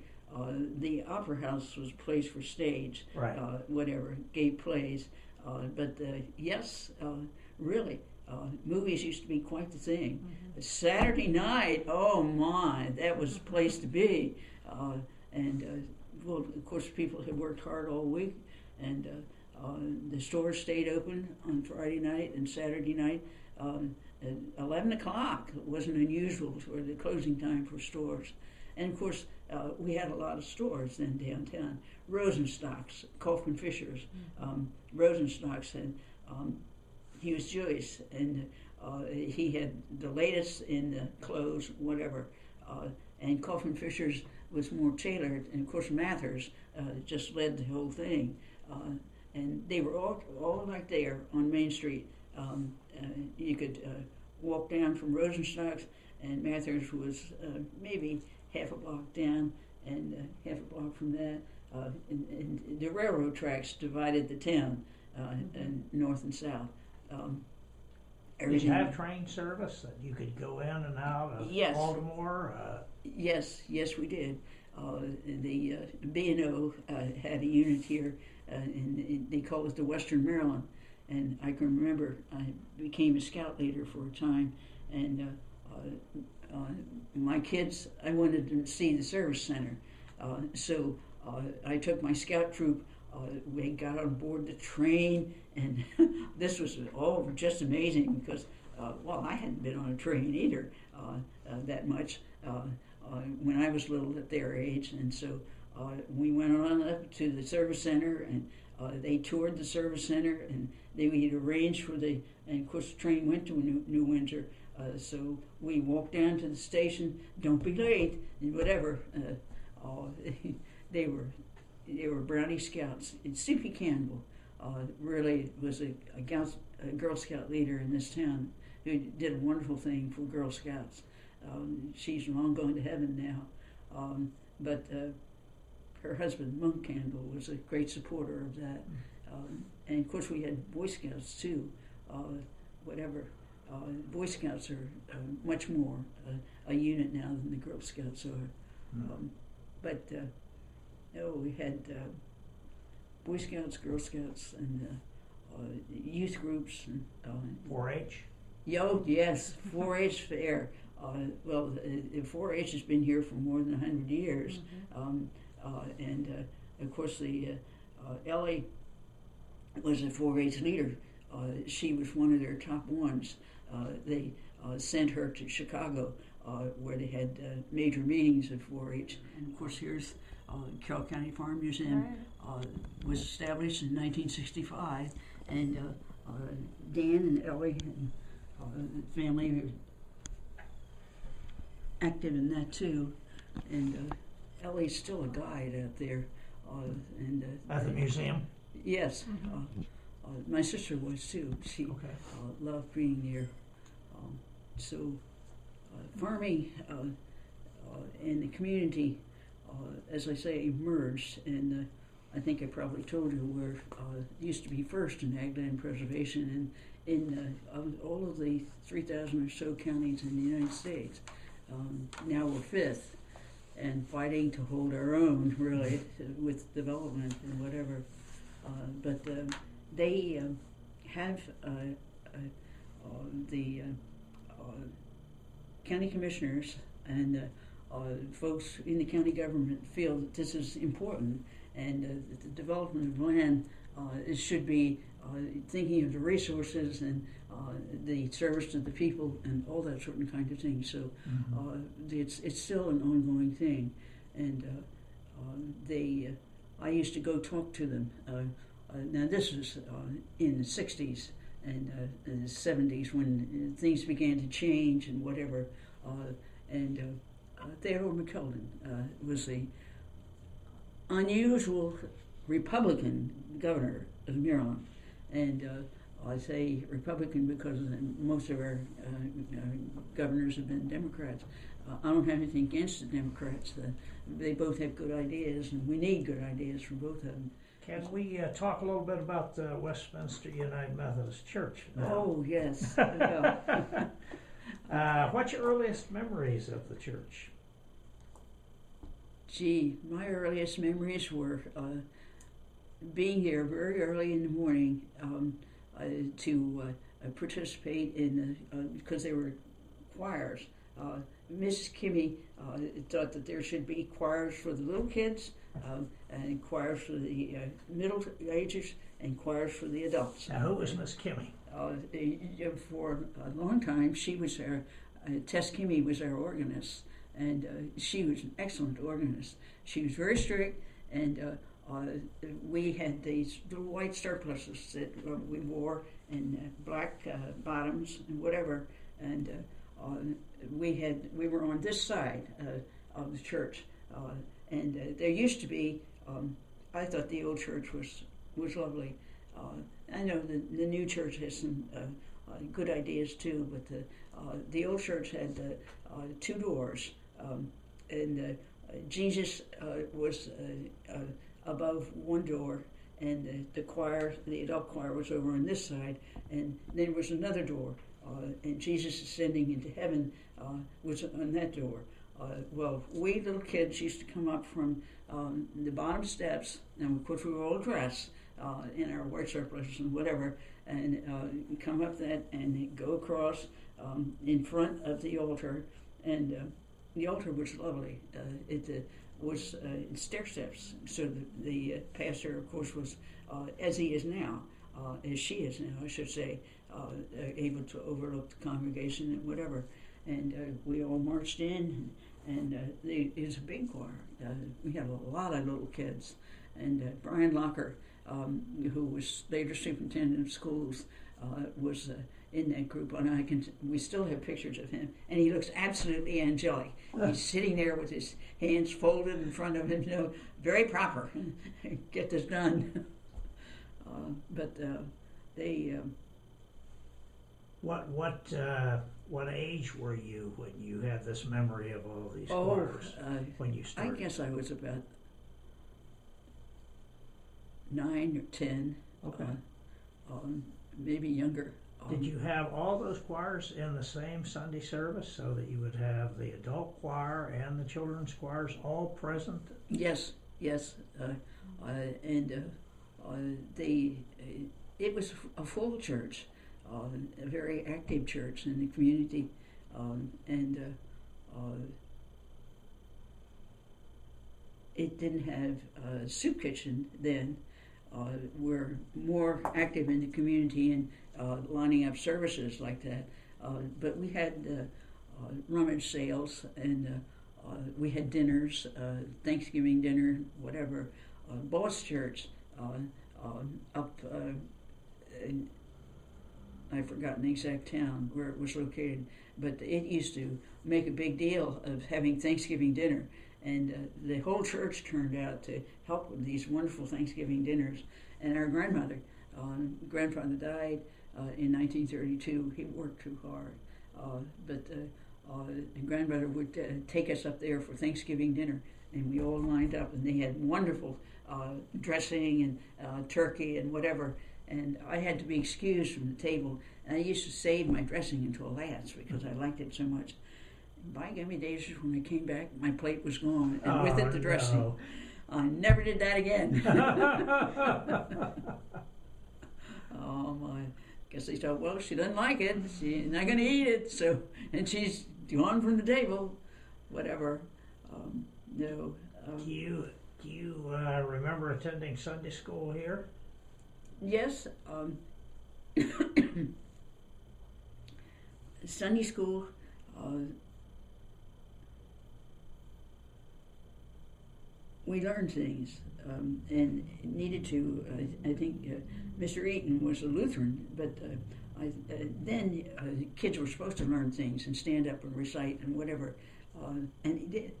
the Opera House was a place for stage, Right. Whatever, gave plays. But yes, really, movies used to be quite the thing. Saturday night, oh my, that was the place to be. Well, of course, people had worked hard all week, and the stores stayed open on Friday night and Saturday night. At 11 o'clock wasn't unusual for the closing time for stores. And of course, we had a lot of stores then downtown. Rosenstock's, Kaufman Fisher's. Rosenstock's had, he was Jewish, and he had the latest in clothes, whatever. And Kaufman Fisher's was more tailored, and of course Mathers just led the whole thing. And they were all right there on Main Street. You could walk down from Rosenstock's, and Mathers was maybe half a block down, and half a block from that. And the railroad tracks divided the town and north and south. Did you have train service that you could go in and out of Baltimore? Yes, we did. The B&O had a unit here, and they called it the Western Maryland. And I can remember I became a scout leader for a time, and my kids, I wanted to see the service center. So I took my scout troop. We got on board the train, and this was all just amazing because, well, I hadn't been on a train either that much when I was little at their age. And so we went on up to the service center, and they toured the service center, and they would arrange for and of course the train went to New Windsor. So we walked down to the station, don't be late, and whatever. They were Brownie Scouts. And Sippy Campbell really was a Girl Scout leader in this town who did a wonderful thing for Girl Scouts. She's long gone to heaven now. But her husband, Monk Campbell, was a great supporter of that. And of course we had Boy Scouts too, whatever. Boy Scouts are much more a unit now than the Girl Scouts are. But we had Boy Scouts, Girl Scouts, and youth groups. And 4-H? Yes, 4-H fair. Well, 4-H has been here for more than 100 years. And of course Ellie was a 4-H leader. She was one of their top ones. They sent her to Chicago, where they had major meetings of 4-H. And of course, here's Carroll County Farm Museum. Was established in 1965, and Dan and Ellie and the family were active in that too. And Ellie's still a guide out there. And At the museum? Yes. My sister was too. She Okay. loved being there. So farming and the community, as I say, emerged. And I think I probably told you where it used to be first in ag land preservation, and in all of the 3,000 or so counties in the United States. Now we're fifth, and fighting to hold our own, really, with development and whatever. But they have the county commissioners and folks in the county government feel that this is important, and that the development of land it should be thinking of the resources and the service to the people and all that sort of kind of thing. So it's still an ongoing thing, and I used to go talk to them. Now this was in the 60s and the 70s when things began to change and whatever. And Theodore McKeldin was the unusual Republican governor of Maryland. And I say Republican because most of our governors have been Democrats. I don't have anything against the Democrats. They both have good ideas, and we need good ideas from both of them. Can we talk a little bit about the Westminster United Methodist Church now? Oh, yes. What's your earliest memories of the church? Gee, my earliest memories were being here very early in the morning to participate in because there were choirs. Mrs. Kimmy thought that there should be choirs for the little kids, and choirs for the middle ages, and choirs for the adults. Now, who was Miss Kimmy? For a long time, she was our, Tess Kimmy was our organist, and she was an excellent organist. She was very strict, and we had these little white surplices that we wore, and black bottoms and whatever, and we were on this side of the church, and there used to be. I thought the old church was lovely. I know the new church has some good ideas too, but the old church had two doors, and Jesus was above one door, and the choir, the adult choir, was over on this side, and then there was another door, and Jesus ascending into heaven was on that door. Well, we little kids used to come up from the bottom steps, and of course we were all dressed in our white surplices and whatever, and come up that and go across in front of the altar, and the altar was lovely. It was stair steps, so the pastor, of course, was as he is now, as she is now, I should say, able to overlook the congregation and whatever. And we all marched in, and it was a big choir. We had a lot of little kids, and Brian Locker, who was later superintendent of schools, was in that group, and we still have pictures of him, and he looks absolutely angelic. He's sitting there with his hands folded in front of him, very proper. Get this done. But they. What age were you when you had this memory of all these choirs? When you started? I guess I was about 9 or 10. Okay. Maybe younger. Did you have all those choirs in the same Sunday service, so that you would have the adult choir and the children's choirs all present? Yes. It was a full church, a very active church in the community, and it didn't have a soup kitchen then. We're more active in the community and lining up services like that. But we had rummage sales, and we had dinners, Thanksgiving dinner, whatever. Boss Church up in, I've forgotten the exact town where it was located, but it used to make a big deal of having Thanksgiving dinner, and the whole church turned out to help with these wonderful Thanksgiving dinners. And our grandfather died in 1932. He worked too hard, but grandmother would take us up there for Thanksgiving dinner, and we all lined up, and they had wonderful dressing and turkey and whatever. And I had to be excused from the table, and I used to save my dressing until last because I liked it so much. And by gummy days, when I came back, my plate was gone, and with it the dressing. No. I never did that again. Oh my! Guess they thought, well, she doesn't like it. She's not going to eat it, so and she's gone from the table. Whatever. No. Do you remember attending Sunday school here? Yes. Sunday school. We learned things and needed to. I think Mr. Eaton was a Lutheran, but then kids were supposed to learn things and stand up and recite and whatever, and he did.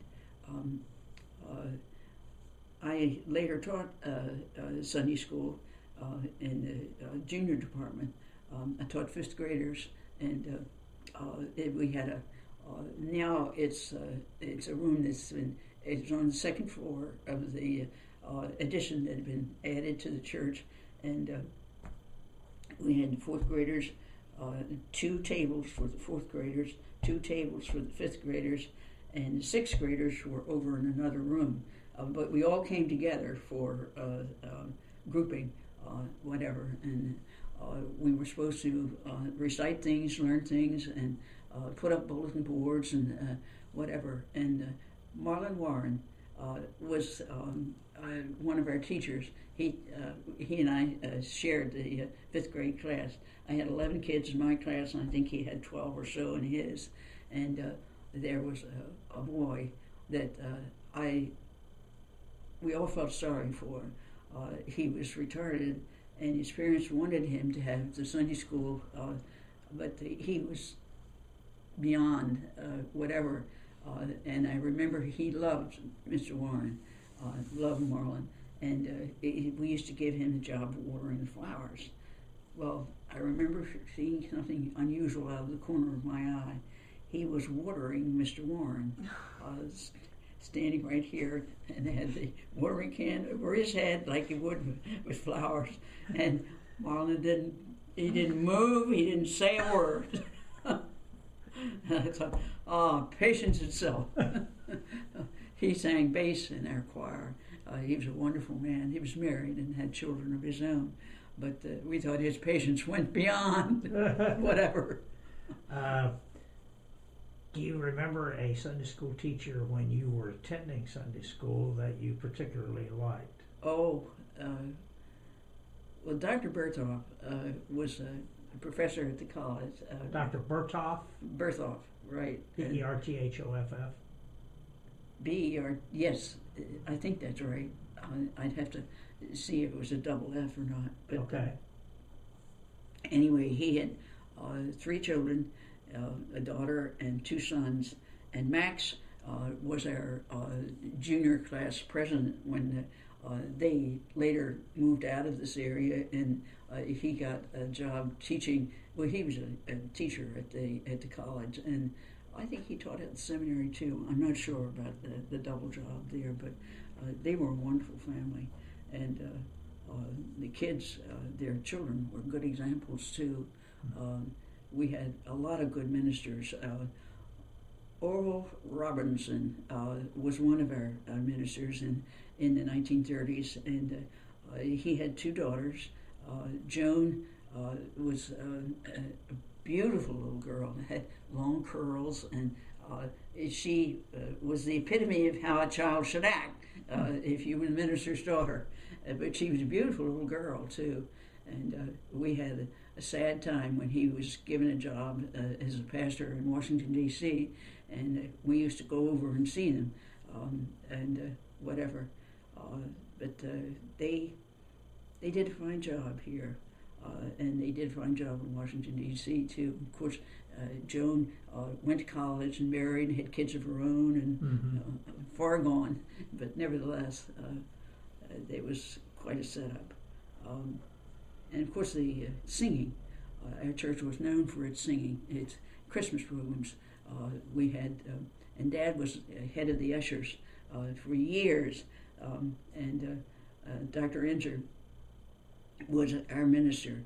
I later taught Sunday school in the junior department. I taught fifth graders, and we had a. Now it's a room it's on the second floor of the addition that had been added to the church, and we had fourth graders, 2 tables for the fourth graders, 2 tables for the fifth graders, and the sixth graders were over in another room. But we all came together for grouping, whatever, and we were supposed to recite things, learn things, and put up bulletin boards and whatever. And Marlon Warren was one of our teachers. He and I shared the fifth grade class. I had 11 kids in my class, and I think he had 12 or so in his. And there was a boy that we all felt sorry for. He was retarded, and his parents wanted him to have the Sunday school, but he was beyond whatever. And I remember he loved Mr. Warren, loved Marlon, and we used to give him the job of watering the flowers. Well, I remember seeing something unusual out of the corner of my eye. He was watering Mr. Warren, standing right here, and had the watering can over his head like he would with flowers. And Marlon didn't move, he didn't say a word. I thought, patience itself. He sang bass in our choir. He was a wonderful man. He was married and had children of his own. But we thought his patience went beyond whatever. Do you remember a Sunday school teacher when you were attending Sunday school that you particularly liked? Oh, well, Dr. Berthoff was a professor at the college. Dr. Berthoff? Berthoff, right. Berthoff. B-E-R, yes, I think that's right. I'd have to see if it was a double F or not. But, okay. Anyway, he had 3 children, a daughter and 2 sons, and Max was our junior class president when they later moved out of this area, and he got a job teaching. Well, he was a teacher at the college, and I think he taught at the seminary too. I'm not sure about the double job there, but they were a wonderful family, and the kids, their children, were good examples too. We had a lot of good ministers. Oral Robinson was one of our ministers in the 1930s, and he had 2 daughters. Joan was a beautiful little girl, had long curls, and she was the epitome of how a child should act if you were the minister's daughter. But she was a beautiful little girl too, and we had a sad time when he was given a job as a pastor in Washington, D.C., and we used to go over and see them, and whatever. But they did a fine job here. and they did a fine job in Washington, D.C. too. Of course, Joan went to college and married and had kids of her own and far gone, but nevertheless, there was quite a setup. And of course, the singing. Our church was known for its singing, its Christmas programs. We had, and Dad was head of the ushers for years, and Dr. Enzer was our minister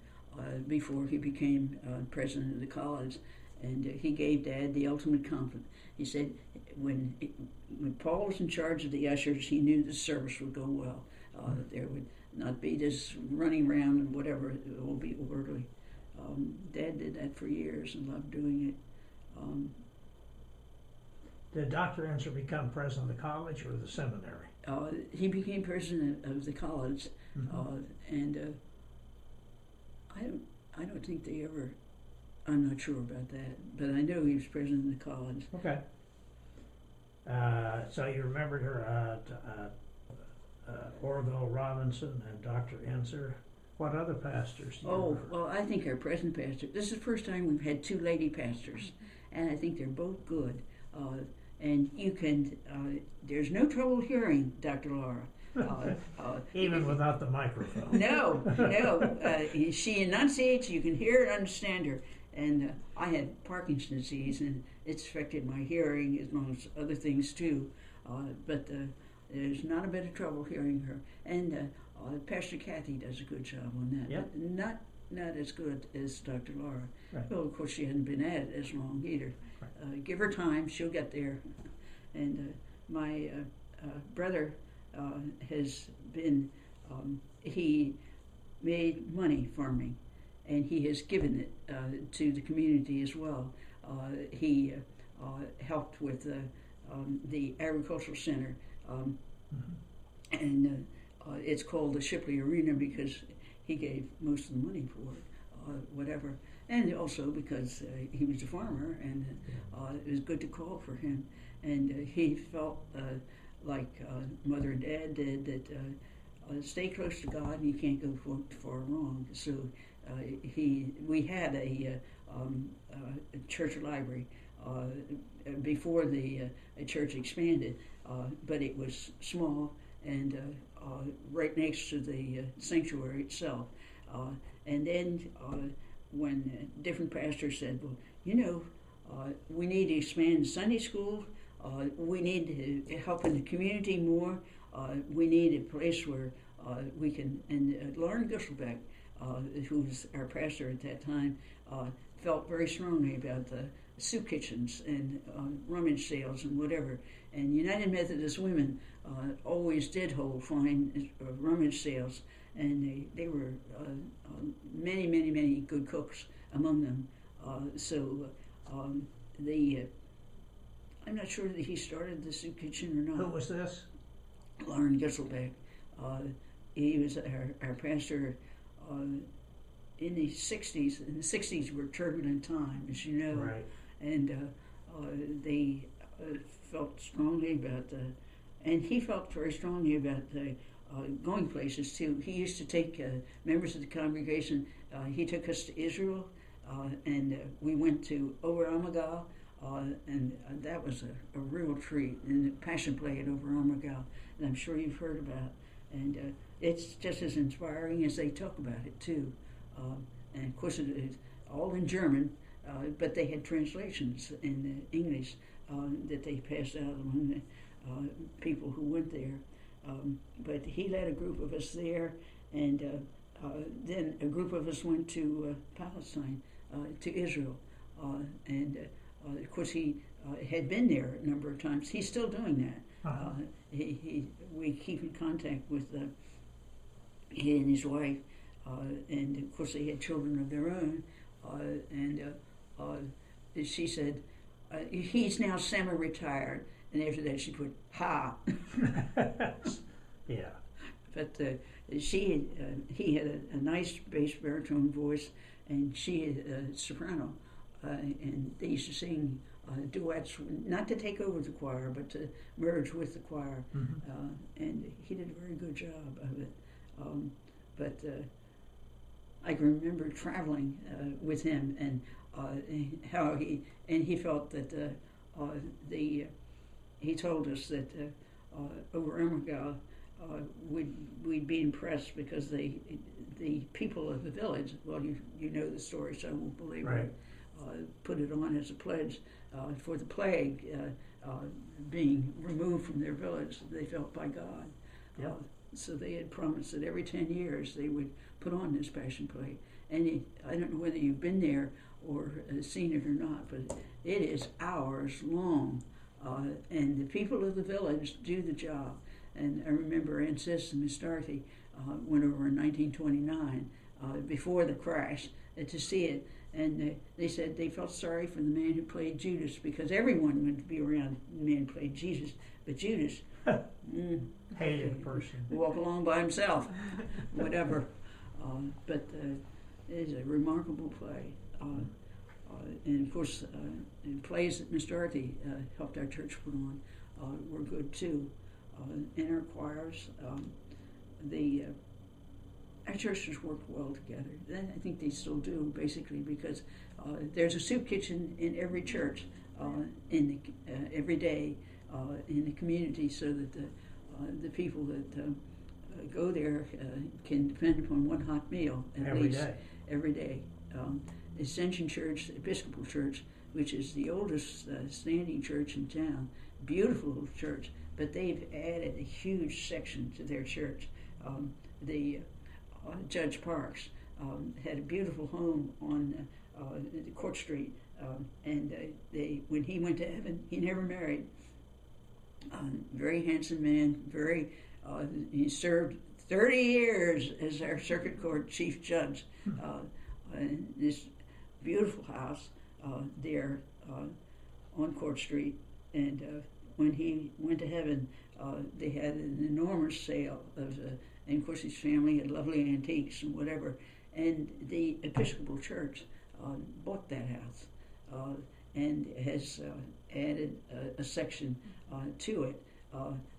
before he became president of the college, and he gave Dad the ultimate confidence. He said when Paul was in charge of the ushers, he knew the service would go well. There would not be this running around and whatever, it will be orderly. Dad did that for years and loved doing it. Did Dr. Enzer become president of the college or the seminary? He became president of the college, and I don't think they ever. I'm not sure about that, but I know he was president of the college. Okay. So you remembered her, Orville Robinson and Dr. Enzer. What other pastors do you remember? Well, I think our present pastor. This is the first time we've had two lady pastors, and I think they're both good. And you can. There's no trouble hearing Dr. Laura. Even without the microphone. No. She enunciates. You can hear and understand her. And I had Parkinson's disease, and it's affected my hearing as well as other things too. But there's not a bit of trouble hearing her. And Pastor Kathy does a good job on that. Yep. But not as good as Dr. Laura. Right. Well, of course, she hadn't been at it as long either. Right. Give her time; she'll get there. And my brother has been. He made money farming, and he has given it to the community as well. He helped with the agricultural center, and it's called the Shipley Arena because he gave most of the money for it, whatever. And also because he was a farmer, and it was good to call for him. And he felt like Mother and Dad did, that stay close to God and you can't go far wrong. So we had a church library before the church expanded, but it was small and right next to the sanctuary itself. And then when different pastors said, well, we need to expand Sunday school, we need to help in the community more, we need a place where we can, and Lauren Gusselbeck, who was our pastor at that time, felt very strongly about the soup kitchens and rummage sales and whatever. And United Methodist women always did hold fine rummage sales, and they were many, many, many good cooks among them. I'm not sure that he started the soup kitchen or not. Who was this? Lauren Gusselbeck. He was our pastor in the 60s. And the 60s were turbulent times, as you know. Right. And they felt strongly about and he felt very strongly about going places too. He used to take members of the congregation. He took us to Israel, and we went to Over Amagal, and that was a real treat. And the Passion Play at Over Amagal, and I'm sure you've heard about. And it's just as inspiring as they talk about it too. And of course, it's all in German, but they had translations in English that they passed out among the people who went there. But he led a group of us there, and then a group of us went to Palestine, to Israel. And of course, he had been there a number of times. He's still doing that. We keep in contact with he and his wife, and of course they had children of their own. And she said, he's now semi-retired. And after that, she put "ha." Yeah. But he had a nice bass baritone voice, and she had a soprano, and they used to sing duets, not to take over the choir, but to merge with the choir. And he did a very good job of it. But I can remember traveling with him, and how he felt that he told us that over Emmergau we'd be impressed because the people of the village, well, you know the story, so I won't belabor it, put it on as a pledge for the plague being removed from their village, they felt by God. Yep. So they had promised that every 10 years they would put on this Passion Play. And I don't know whether you've been there or seen it or not, but it is hours long. And the people of the village do the job. And I remember Aunt Sis and Miss Dorothy went over in 1929 before the crash to see it. And they said they felt sorry for the man who played Judas, because everyone wanted to be around the man who played Jesus. But Judas hated person. Walk along by himself, whatever. But it is a remarkable play. And of course, plays that Miss Dorothy helped our church put on were good too. In our choirs, our churches worked well together. And I think they still do, basically, because there's a soup kitchen in every church every day in the community, so that the people that go there can depend upon one hot meal at least every day. Ascension Church, Episcopal Church, which is the oldest standing church in town, beautiful church, but they've added a huge section to their church. Judge Parks had a beautiful home on Court Street, and when he went to heaven, he never married. Very handsome man, he served 30 years as our circuit court chief judge. In this beautiful house there on Court Street, and when he went to heaven, they had an enormous sale and of course his family had lovely antiques and whatever, and the Episcopal Church bought that house and has added a section to it,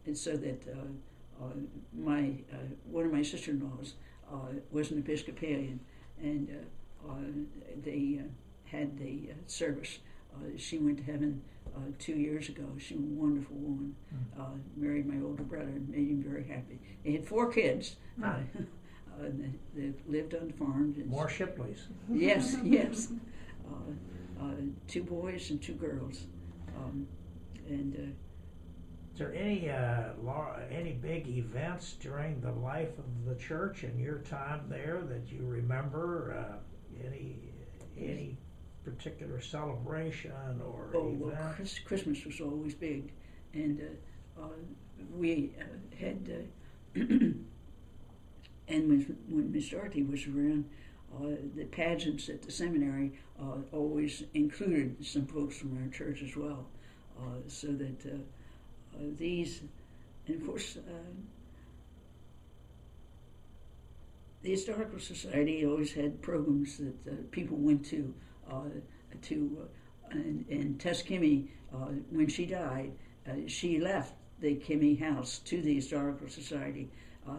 and so that one of my sister-in-laws was an Episcopalian, and they had the service. She went to heaven 2 years ago. She was a wonderful woman. Married my older brother and made him very happy. They had 4 kids. They lived on the farm. More Shipleys. Yes. 2 boys and 2 girls. Is there any big events during the life of the church and your time there that you remember? Any particular celebration or event? Well, Christmas was always big, and we had and when Miss Dorothy was around, the pageants at the seminary always included some folks from our church as well, so that these, and of course, the Historical Society always had programs that people went to, and Tess Kimmy, when she died, she left the Kimmy House to the Historical Society,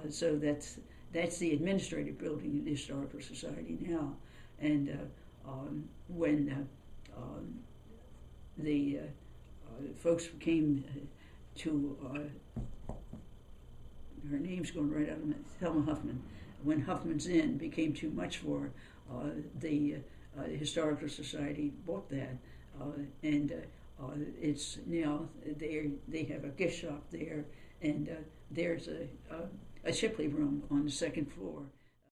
so that's the administrative building of the Historical Society now. And when the folks came to, her name's going right out of my, Thelma Huffman. When Huffman's Inn became too much for the Historical Society bought that, and it's now they have a gift shop there, and there's a Shipley room on the 2nd floor.